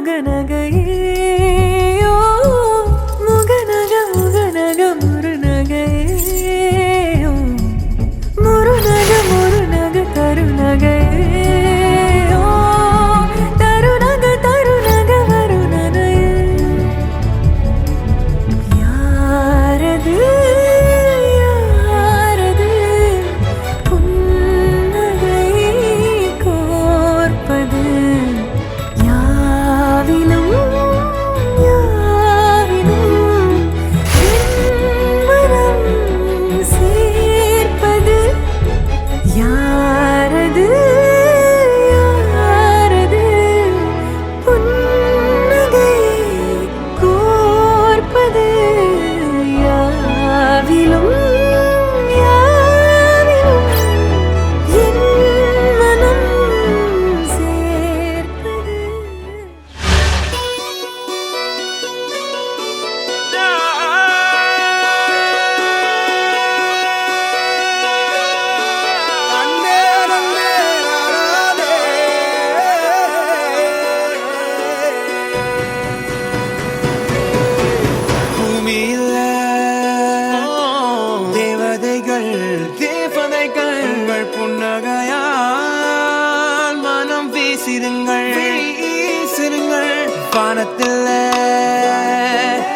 முகநகையோ முகநக முகநக முருநகையோ முருநக முருநக தருநகையோ தருநக தருநக வருநகை யாரது யாரது புன்னகை கோர்ப்பது யாவிலும் யாவிலும் மனம் சேர்ப்பது யாரது யாரது புன்னகை கோர்ப்பது யாவிலும் யாவிலும் என் மனம் சேர்ப்பது பூமியில தேவதைகள் தேவதைகள் புன்னகையால் மனம் வீசிருங்கள் வானத்தில்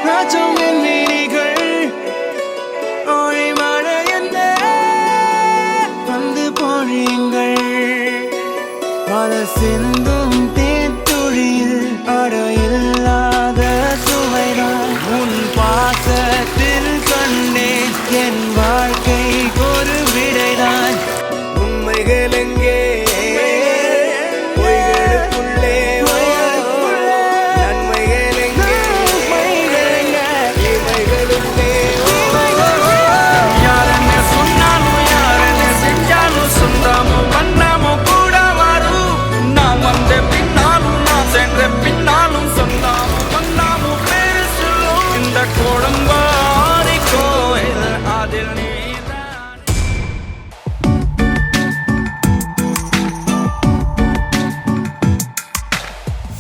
ராஜம் என் வீணிகள் ஒளி மழை என்ன வந்து பொழியுங்கள் மலர் சிந்தும் தேத்துழியில் அடையில்லாத சுவைதான் உன் பாசத்தில் கண்டேன் என் வாழ்க்கை ஒரு விடைதான் உண்மைகள் எங்கே பொய்களுக்குள்ளே நன்மைகள் எங்கே இவைகளுள்ளே யாரென்ன சொன்னாலும் யாரென்ன செஞ்சாலும் சொந்தமும் வண்ணமும் கூட வரும் நான் வந்த பின்னாலும் நான் சென்ற பின்னாலும் சொந்தமும் வண்ணமும் பேரு சொல்லும் இந்த கோடம்பாரி கோயில் அதில் நீதான்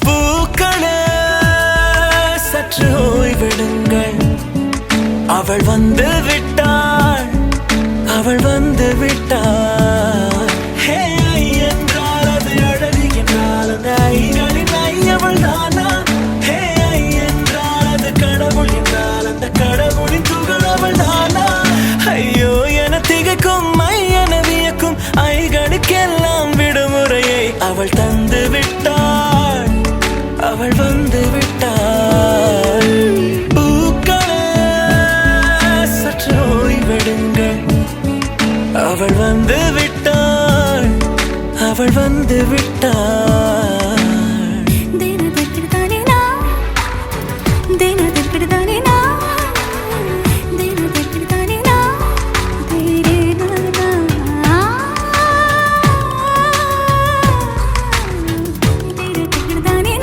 பூக்களே சற்று ஓய்விடுங்கள் அவள் வந்து விட்டாள் அவள் வந்து விட்டாள் ஹே ஐ என்றால் அது அழகு என்றால் அந்த ஐகளின் ஐ அவள் தானா ஹே ஐ என்றால் அது கடவுள் என்றால் அந்த கடவுளின் துகள் அவள் தானா ஐயோ என திகைக்கும் ஐ என வியக்கும் ஐகளுக்கெல்லாம் விடுமுறையை அவள் தந்து விட்டாள் அவள் வந்து விட்டாள் பூக்களே சற்று ஓய்வெடுங்கள் அவள் வந்து விட்டாள் அவள் வந்து விட்டாள் தேனதற்கிடுதானே நான் தேனதற்கிடுதானே நான் தேனதற்கிடுதானே நான் தேனதற்கிடுதானே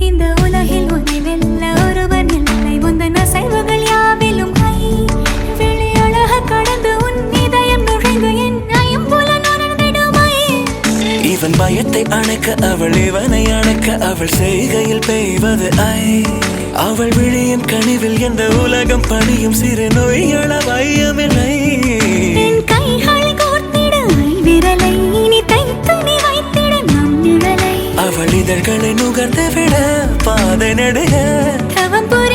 இந்த உலகில் உன்னை வெல்ல ஒருவர் இல்லை முந்தன செல்வங்கள் யாவிலும் கை வெளியழக கடந்து உன் இதயம் நுழைந்து என் ஐம்புலன் உணர்ந்திடுமை இவன் பயத்தை அணைக்க அவள் இவனை அணைக்க அவள் செய்கையில் பெய்வது ஐ அவள் விழியின் கனிவில் எந்த உலகம் பணியும் சிறு நோய்கள வையமில்லை என் கைகளை கோர்த்திட விரலை இனி தைத்து நீ வைத்திட நம் நிழலை அவள் இதழ்களை நுகர்ந்து விட பாதை நடுக தவம் புரிய